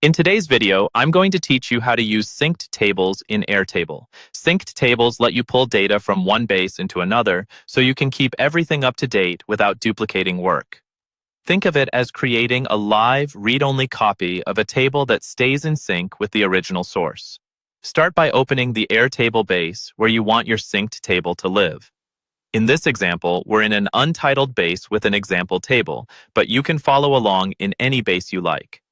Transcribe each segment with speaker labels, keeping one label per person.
Speaker 1: In today's video, I'm going to teach you how to use synced tables in Airtable. Synced tables let you pull data from one base into another, so you can keep everything up to date without duplicating work. Think of it as creating a live, read-only copy of a table that stays in sync with the original source. Start by opening the Airtable base where you want your synced table to live. In this example, we're in an untitled base with an example table, but you can follow along in any base you like.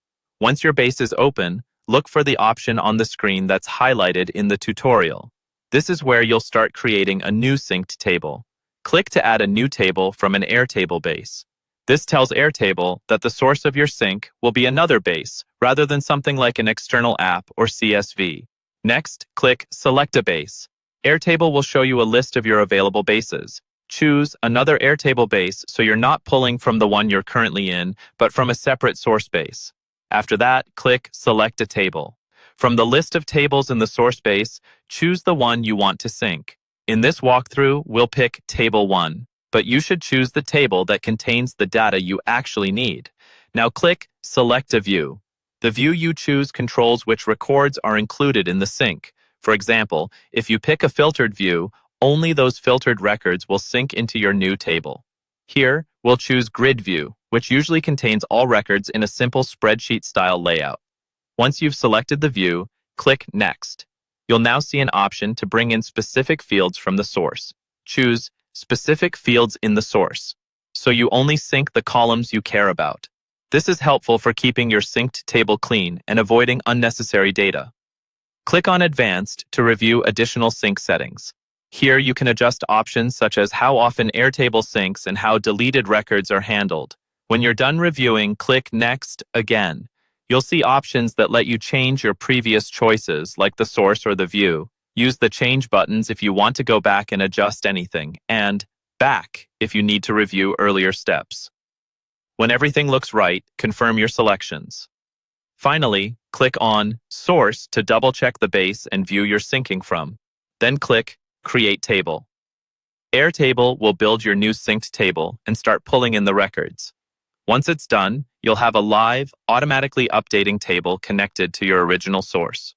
Speaker 1: Once your base is open, look for the option on the screen that's highlighted in the tutorial. This is where you'll start creating a new synced table. Click to add a new table from an Airtable base. This tells Airtable that the source of your sync will be another base, rather than something like an external app or CSV. Next, click Select a Base. Airtable will show you a list of your available bases. Choose another Airtable base so you're not pulling from the one you're currently in, but from a separate source base. After that, click Select a Table. From the list of tables in the source base, choose the one you want to sync. In this walkthrough, we'll pick Table 1, but you should choose the table that contains the data you actually need. Now click Select a View. The view you choose controls which records are included in the sync. For example, if you pick a filtered view, only those filtered records will sync into your new table. Here, we'll choose Grid View, which usually contains all records in a simple spreadsheet-style layout. Once you've selected the view, click Next. You'll now see an option to bring in specific fields from the source. Choose Specific Fields in the Source, so you only sync the columns you care about. This is helpful for keeping your synced table clean and avoiding unnecessary data. Click on Advanced to review additional sync settings. Here you can adjust options such as how often Airtable syncs and how deleted records are handled. When you're done reviewing, click Next again. You'll see options that let you change your previous choices, like the source or the view. Use the Change buttons if you want to go back and adjust anything, and Back if you need to review earlier steps. When everything looks right, confirm your selections. Finally, click on Source to double-check the base and view you're syncing from. Then click Create Table. Airtable will build your new synced table and start pulling in the records. Once it's done, you'll have a live, automatically updating table connected to your original source.